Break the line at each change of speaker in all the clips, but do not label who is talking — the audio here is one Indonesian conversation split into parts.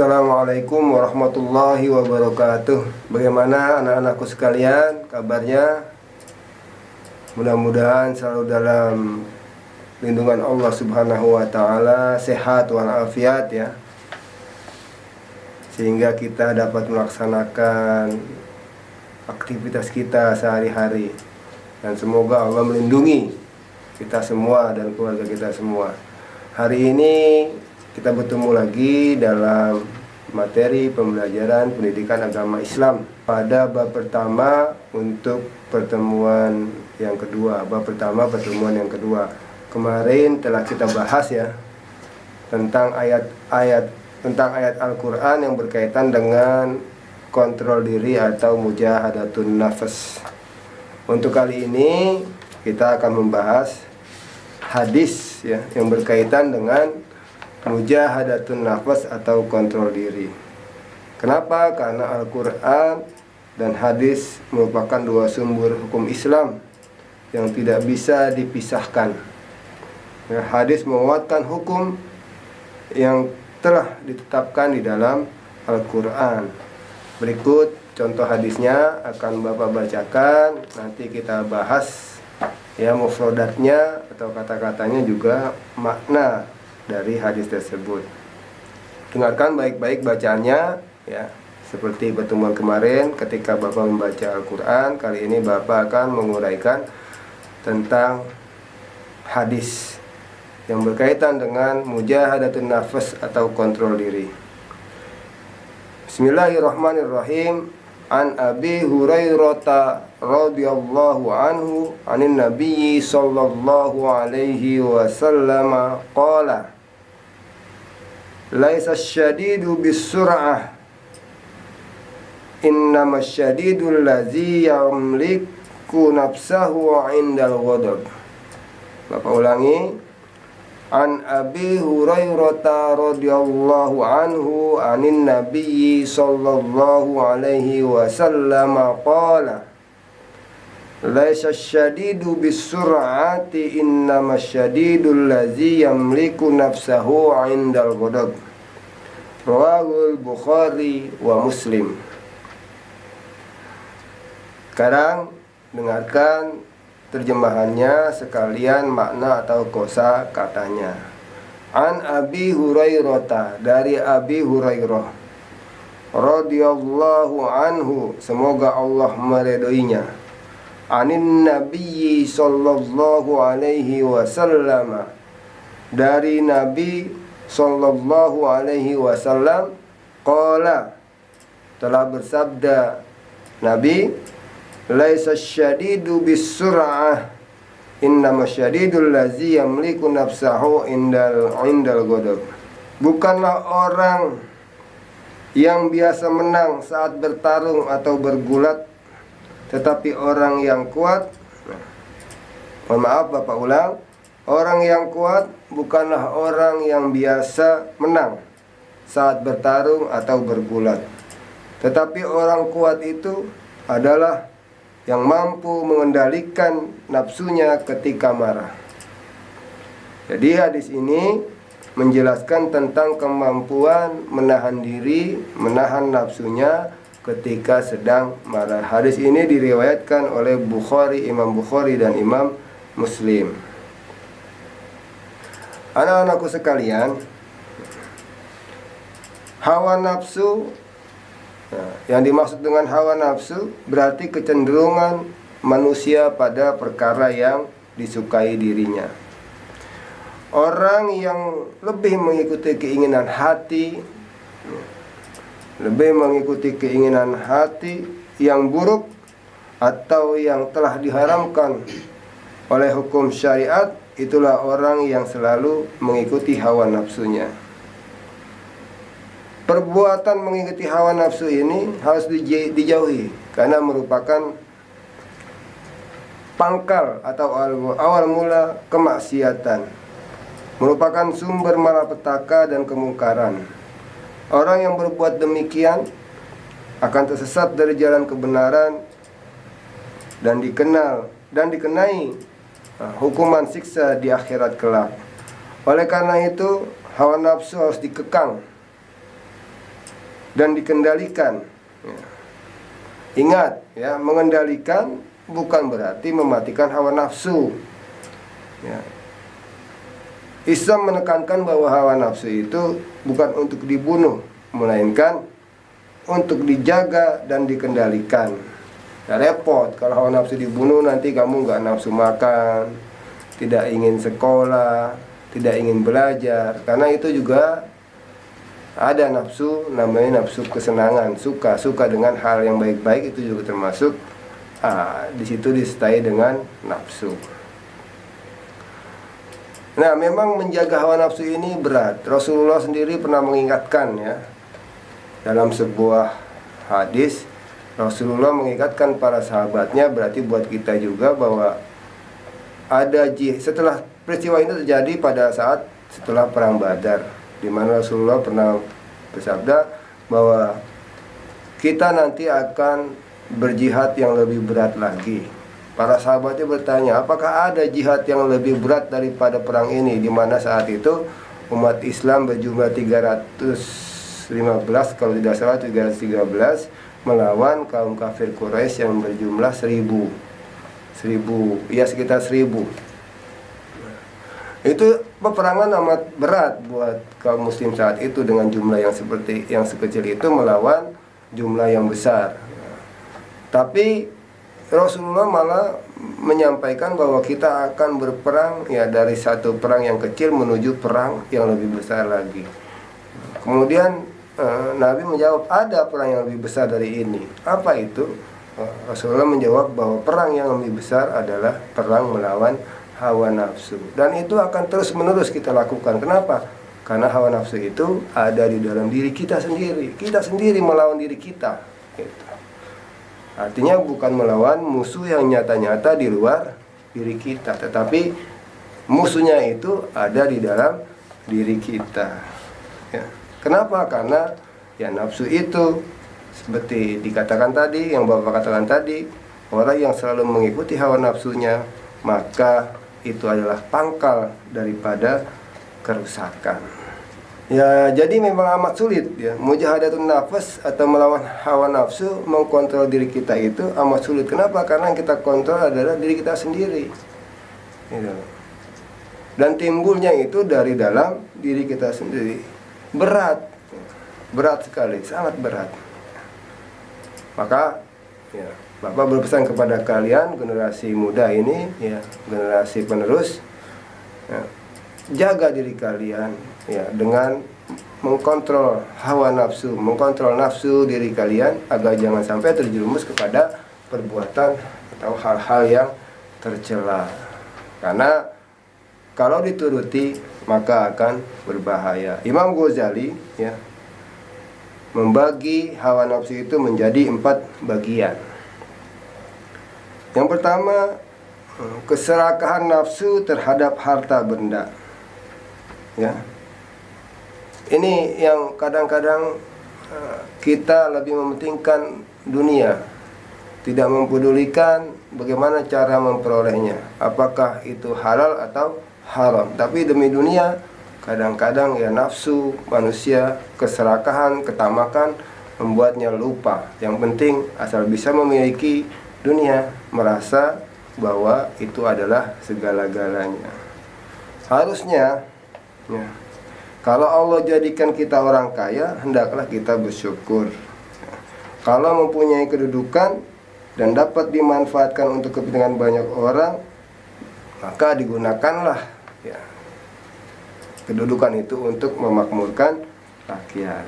Assalamualaikum warahmatullahi wabarakatuh. Bagaimana anak-anakku sekalian kabarnya? Mudah-mudahan selalu dalam lindungan Allah Subhanahu wa taala, sehat walafiat ya. Sehingga kita dapat melaksanakan aktivitas kita sehari-hari. Dan semoga Allah melindungi kita semua dan keluarga kita semua. Hari ini kita bertemu lagi dalam materi pembelajaran pendidikan agama Islam pada bab pertama untuk pertemuan yang kedua. Bab pertama pertemuan yang kedua. Kemarin telah kita bahas ya tentang ayat Al-Quran yang berkaitan dengan kontrol diri atau mujahadatun nafas. Untuk kali ini kita akan membahas hadis ya yang berkaitan dengan mujahadatun nafas atau kontrol diri. Kenapa? Karena Al-Quran dan hadis merupakan dua sumber hukum Islam yang tidak bisa dipisahkan. Ya, hadis menguatkan hukum yang telah ditetapkan di dalam Al-Quran. Berikut contoh hadisnya akan Bapak bacakan. Nanti kita bahas ya mufradatnya atau kata-katanya juga makna dari hadis tersebut. Dengarkan baik-baik bacaannya ya. Seperti pertemuan kemarin ketika Bapak membaca Al-Quran, kali ini Bapak akan menguraikan tentang hadis yang berkaitan dengan mujahadatun nafas atau kontrol diri. Bismillahirrahmanirrahim. An Abi Hurairah radhiyallahu anhu anin Nabi sallallahu alaihi wasallam qala laisa syadidu bis-sur'ah innama syadidul ladzi yamliku nafsahu 'indal ghadab. Bapak ulangi. An Abi Hurairah radhiyallahu anhu anin Nabi sallallahu alaihi wasallam qala laisa syadidu bis-sur'ati innama syadidul ladzi yamliku nafsahu 'indal ghadab. Rawahul Bukhari wa Muslim. Sekarang dengarkan terjemahannya sekalian makna atau kosa katanya. An Abi Hurairah, dari Abi Hurairah radhiyallahu anhu, semoga Allah meridhoinya. Anin Nabi sallallahu alaihi wasallam, dari Nabi sallallahu alaihi wasallam, qala, telah bersabda Nabi, laisa syadidu bis-sur'ah innama syadidul ladzi yamliku nafsahu indal ghadab. Bukanlah orang yang biasa menang saat bertarung atau bergulat, tetapi orang yang kuat, mohon maaf Bapak ulang, orang yang kuat bukanlah orang yang biasa menang saat bertarung atau bergulat, tetapi orang kuat itu adalah yang mampu mengendalikan nafsunya ketika marah. Jadi hadis ini menjelaskan tentang kemampuan menahan diri, menahan nafsunya ketika sedang marah. Hadis ini diriwayatkan oleh Imam Bukhari dan Imam Muslim. Anak-anakku sekalian, hawa nafsu, yang dimaksud dengan hawa nafsu berarti kecenderungan manusia pada perkara yang disukai dirinya. Orang yang lebih mengikuti keinginan hati, yang buruk atau yang telah diharamkan oleh hukum syariat, itulah orang yang selalu mengikuti hawa nafsunya. Perbuatan mengikuti hawa nafsu ini harus dijauhi karena merupakan pangkal atau awal mula kemaksiatan, merupakan sumber malapetaka dan kemungkaran. Orang yang berbuat demikian akan tersesat dari jalan kebenaran dan dikenai hukuman siksa di akhirat kelak. Oleh karena itu, hawa nafsu harus dikekang dan dikendalikan. Ya. Ingat ya, mengendalikan bukan berarti mematikan hawa nafsu. Ya. Islam menekankan bahwa hawa nafsu itu bukan untuk dibunuh, melainkan untuk dijaga dan dikendalikan. Ya, repot kalau hawa nafsu dibunuh, nanti kamu nggak nafsu makan, tidak ingin sekolah, tidak ingin belajar, karena itu juga ada nafsu, namanya nafsu kesenangan, suka dengan hal yang baik-baik, itu juga termasuk di situ disertai dengan nafsu. Nah, memang menjaga hawa nafsu ini berat. Rasulullah sendiri pernah mengingatkan ya, dalam sebuah hadis Rasulullah mengingatkan para sahabatnya, berarti buat kita juga, bahwa ada setelah peristiwa ini terjadi pada saat setelah perang Badar, di mana Rasulullah pernah bersabda bahwa kita nanti akan berjihad yang lebih berat lagi. Para sahabatnya bertanya, apakah ada jihad yang lebih berat daripada perang ini, di mana saat itu umat Islam berjumlah 315, kalau tidak salah 313, melawan kaum kafir Quraisy yang berjumlah 1000, ya sekitar 1000. Itu peperangan amat berat buat kaum muslim saat itu, dengan jumlah yang sekecil itu melawan jumlah yang besar. Tapi Rasulullah malah menyampaikan bahwa kita akan berperang ya, dari satu perang yang kecil menuju perang yang lebih besar lagi. Kemudian Nabi menjawab, ada perang yang lebih besar dari ini. Apa itu? Rasulullah menjawab bahwa perang yang lebih besar adalah perang melawan hawa nafsu, dan itu akan terus menerus kita lakukan. Kenapa? Karena hawa nafsu itu ada di dalam diri kita sendiri. Kita sendiri melawan diri kita gitu. Artinya bukan melawan musuh yang nyata-nyata di luar diri kita, tetapi musuhnya itu ada di dalam diri kita ya. Kenapa? Karena ya nafsu itu seperti dikatakan tadi, yang Bapak katakan tadi, orang yang selalu mengikuti hawa nafsunya, maka itu adalah pangkal daripada kerusakan. Ya, jadi memang amat sulit ya, mujahadatun nafas atau melawan hawa nafsu, mengkontrol diri kita itu amat sulit. Kenapa? Karena yang kita kontrol adalah diri kita sendiri gitu. Dan timbulnya itu dari dalam diri kita sendiri. Berat sekali, sangat berat. Maka ya, Bapak berpesan kepada kalian, generasi muda ini, ya, generasi penerus, ya, jaga diri kalian, ya, dengan mengkontrol hawa nafsu, mengkontrol nafsu diri kalian, agar jangan sampai terjerumus kepada perbuatan atau hal-hal yang tercela. Karena kalau dituruti maka akan berbahaya. Imam Ghazali ya, membagi hawa nafsu itu menjadi 4 bagian. Yang pertama, keserakahan nafsu terhadap harta benda. Ya. Ini yang kadang-kadang kita lebih mementingkan dunia, tidak mempedulikan bagaimana cara memperolehnya, apakah itu halal atau haram. Tapi demi dunia, kadang-kadang ya nafsu manusia, keserakahan, ketamakan membuatnya lupa. Yang penting asal bisa memiliki dunia, merasa bahwa itu adalah segala-galanya. Harusnya ya, kalau Allah jadikan kita orang kaya, hendaklah kita bersyukur. Kalau mempunyai kedudukan dan dapat dimanfaatkan untuk kepentingan banyak orang, maka digunakanlah ya, kedudukan itu untuk memakmurkan rakyat.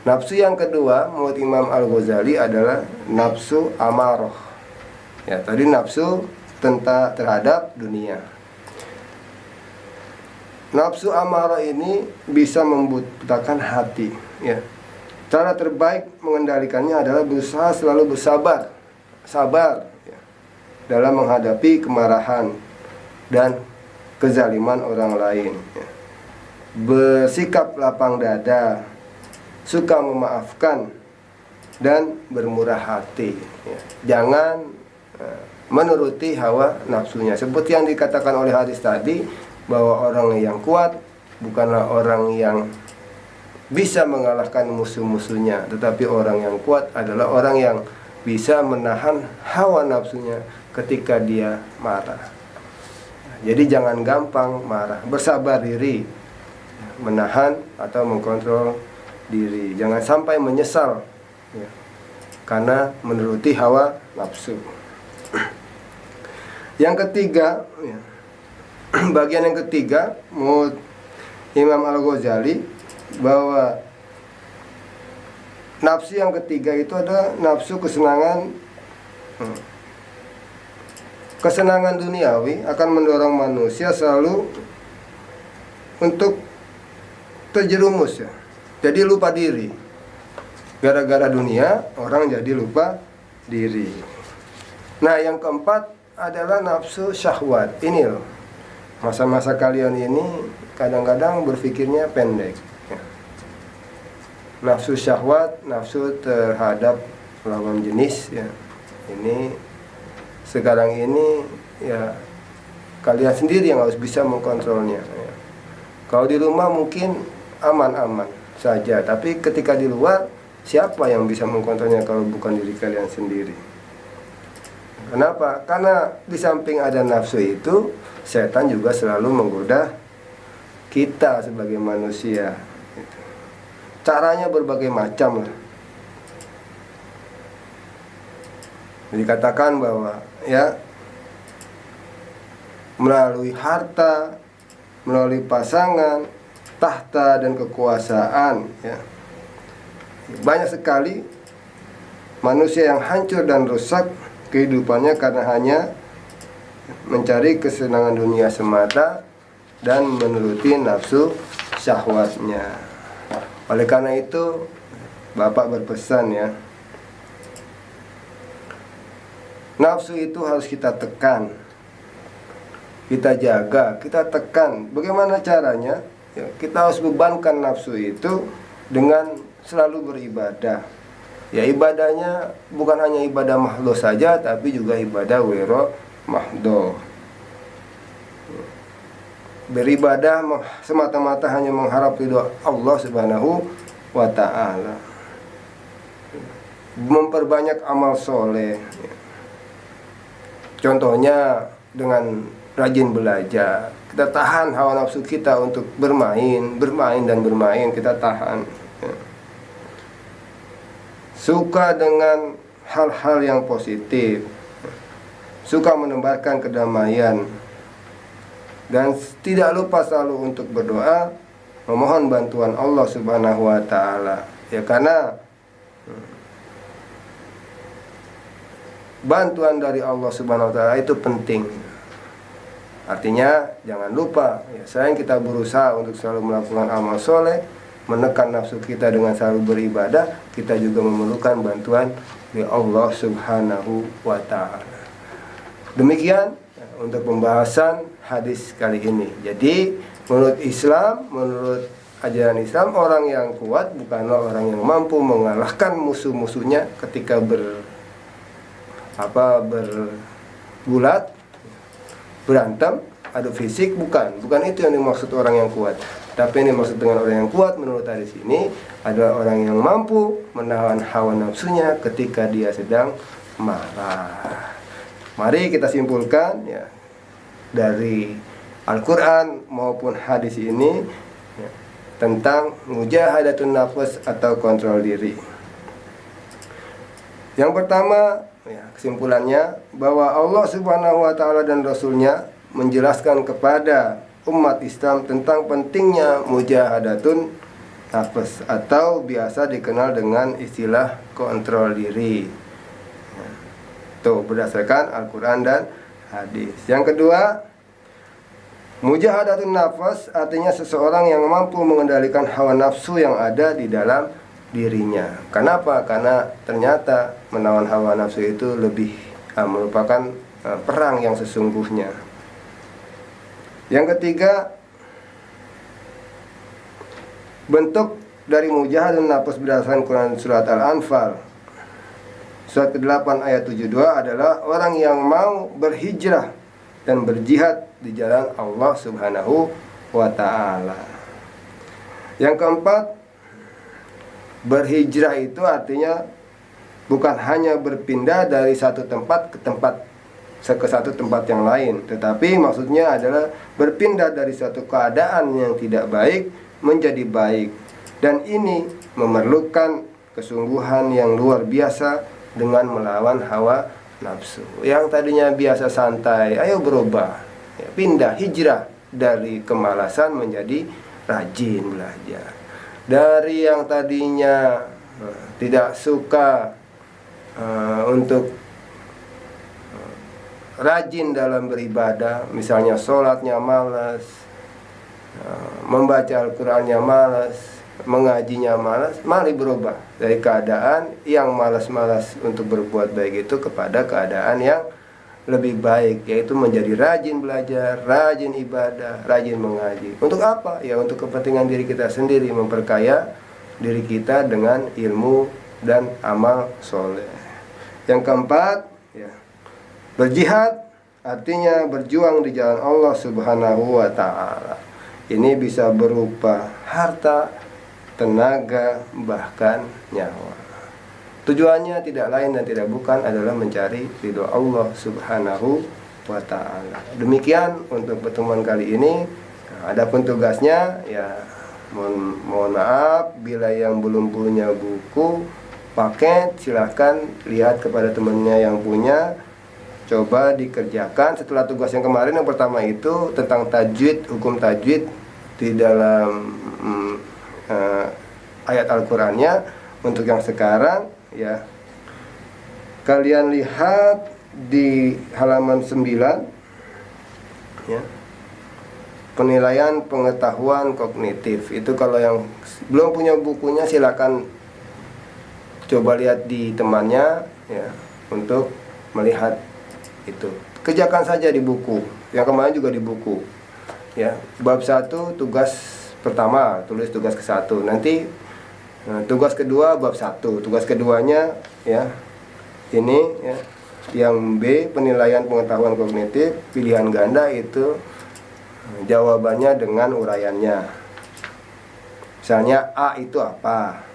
Nafsu yang kedua menurut Imam Al-Ghazali adalah nafsu amarah. Ya, tadi nafsu terhadap dunia. Nafsu amarah ini bisa membutakan hati. Ya. Cara terbaik mengendalikannya adalah berusaha selalu sabar ya, dalam menghadapi kemarahan dan kezaliman orang lain. Ya. Bersikap lapang dada, suka memaafkan, dan bermurah hati ya. Jangan menuruti hawa nafsunya. Seperti yang dikatakan oleh hadis tadi, bahwa orang yang kuat bukanlah orang yang bisa mengalahkan musuh-musuhnya. Tetapi orang yang kuat adalah orang yang bisa menahan hawa nafsunya ketika dia marah. Jadi jangan gampang marah, bersabar diri, menahan atau mengkontrol diri. Jangan sampai menyesal ya, karena menuruti hawa nafsu. Yang ketiga ya, bagian yang ketiga menurut Imam Al-Ghazali bahwa nafsu yang ketiga itu adalah nafsu kesenangan. Kesenangan duniawi akan mendorong manusia selalu untuk terjerumus ya. Jadi lupa diri. Gara-gara dunia orang jadi lupa diri. Nah, yang keempat adalah nafsu syahwat. Ini loh, masa-masa kalian ini kadang-kadang berpikirnya pendek ya. Nafsu syahwat, nafsu terhadap lawan jenis ya. Ini sekarang ini ya kalian sendiri yang harus bisa mengkontrolnya ya. Kalau di rumah mungkin aman-aman saja, tapi ketika di luar siapa yang bisa mengkontrolnya kalau bukan diri kalian sendiri? Kenapa? Karena di samping ada nafsu itu, setan juga selalu menggoda kita sebagai manusia. Caranya berbagai macam lah. Dikatakan bahwa ya melalui harta, melalui pasangan, tahta dan kekuasaan ya. Banyak sekali manusia yang hancur dan rusak kehidupannya karena hanya mencari kesenangan dunia semata dan menuruti nafsu syahwatnya. Oleh karena itu Bapak berpesan ya, nafsu itu harus kita tekan, kita jaga, kita tekan. Bagaimana caranya? Ya, kita harus bebankan nafsu itu dengan selalu beribadah. Ya, ibadahnya bukan hanya ibadah mahdoh saja, tapi juga ibadah wiro mahdoh. Beribadah semata-mata hanya mengharap ridho Allah Subhanahu wa ta'ala. Memperbanyak amal soleh. Contohnya dengan rajin belajar. Kita tahan hawa nafsu kita untuk bermain kita tahan. Suka dengan hal-hal yang positif, suka menebarkan kedamaian, dan tidak lupa selalu untuk berdoa, memohon bantuan Allah Subhanahu wa ta'ala. Ya, karena bantuan dari Allah Subhanahu wa ta'ala itu penting. Artinya jangan lupa ya, selain kita berusaha untuk selalu melakukan amal soleh, menekan nafsu kita dengan selalu beribadah, kita juga memerlukan bantuan dari Allah Subhanahu wa ta'ala. Demikian untuk pembahasan hadis kali ini. Jadi menurut Islam, menurut ajaran Islam, orang yang kuat bukanlah orang yang mampu mengalahkan musuh-musuhnya ketika bergulat, berantem, adu fisik. Bukan itu yang dimaksud orang yang kuat. Tapi ini maksud dengan orang yang kuat menurut hadis ini adalah orang yang mampu menahan hawa nafsunya ketika dia sedang marah. Mari kita simpulkan ya, dari Al-Quran maupun hadis ini ya, tentang mujahadatun nafs atau kontrol diri. Yang pertama ya, kesimpulannya bahwa Allah Subhanahu wa ta'ala dan Rasulnya menjelaskan kepada umat Islam tentang pentingnya mujahadatun nafs atau biasa dikenal dengan istilah kontrol diri. Itu berdasarkan Al-Quran dan hadis. Yang kedua, mujahadatun nafs artinya seseorang yang mampu mengendalikan hawa nafsu yang ada di dalam dirinya. Kenapa? Karena ternyata menawan hawa nafsu itu merupakan perang yang sesungguhnya. Yang ketiga, bentuk dari mujahadatun nafs berdasarkan Quran surat Al-Anfal surat ke-8 ayat 72 adalah orang yang mau berhijrah dan berjihad di jalan Allah Subhanahu wa ta'ala. Yang keempat, Berhijrah itu artinya bukan hanya berpindah dari satu tempat ke satu tempat yang lain, tetapi maksudnya adalah berpindah dari suatu keadaan yang tidak baik menjadi baik. Dan ini memerlukan kesungguhan yang luar biasa dengan melawan hawa nafsu. Yang tadinya biasa santai, ayo berubah, ya, pindah, hijrah dari kemalasan menjadi rajin belajar. Dari yang tadinya tidak suka untuk rajin dalam beribadah, misalnya sholatnya malas, membaca Al-Qurannya malas, mengajinya malas, mari berubah dari keadaan yang malas-malas untuk berbuat baik itu kepada keadaan yang lebih baik, yaitu menjadi rajin belajar, rajin ibadah, rajin mengaji. Untuk apa? Ya untuk kepentingan diri kita sendiri, memperkaya diri kita dengan ilmu dan amal soleh. Yang keempat, ya, berjihad artinya berjuang di jalan Allah Subhanahu wa Ta'ala. Ini bisa berupa harta, tenaga, bahkan nyawa. Tujuannya tidak lain dan tidak bukan adalah mencari ridho Allah Subhanahu wa Ta'ala. Demikian untuk pertemuan kali ini. Adapun tugasnya, ya mohon maaf bila yang belum punya buku paket, silahkan lihat kepada temannya yang punya, coba dikerjakan. Setelah tugas yang kemarin, yang pertama itu tentang tajwid, hukum tajwid di dalam ayat Al-Qur'annya. Untuk yang sekarang, ya, kalian lihat di halaman 9, ya, penilaian pengetahuan kognitif. Itu kalau yang belum punya bukunya silakan coba lihat di temannya, ya, untuk melihat itu. Kerjakan saja di buku. Yang kemarin juga di buku. Ya, bab 1 tugas pertama, tulis tugas ke-1. Nanti tugas kedua bab 1. Tugas keduanya, ya, ini, ya, yang B, penilaian pengetahuan kognitif, pilihan ganda itu jawabannya dengan uraiannya. Misalnya A itu apa?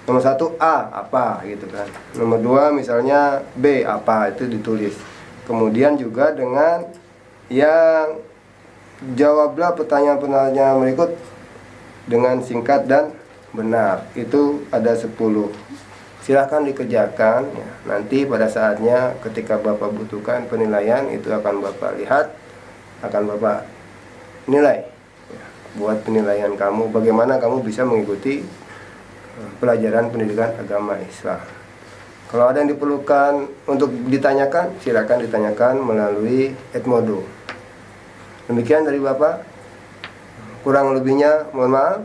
Nomor 1 A apa gitu kan. Nomor 2 misalnya B apa, itu ditulis. Kemudian juga dengan yang jawablah pertanyaan-pertanyaan berikut dengan singkat dan benar. Itu ada 10. Silahkan dikerjakan, ya. Nanti pada saatnya ketika Bapak butuhkan penilaian, itu akan Bapak lihat, akan Bapak nilai, ya, buat penilaian kamu, bagaimana kamu bisa mengikuti pelajaran pendidikan agama Islam. Kalau ada yang diperlukan untuk ditanyakan, silakan ditanyakan melalui Edmodo. Demikian dari Bapak. Kurang lebihnya mohon maaf.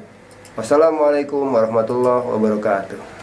Wassalamualaikum warahmatullahi wabarakatuh.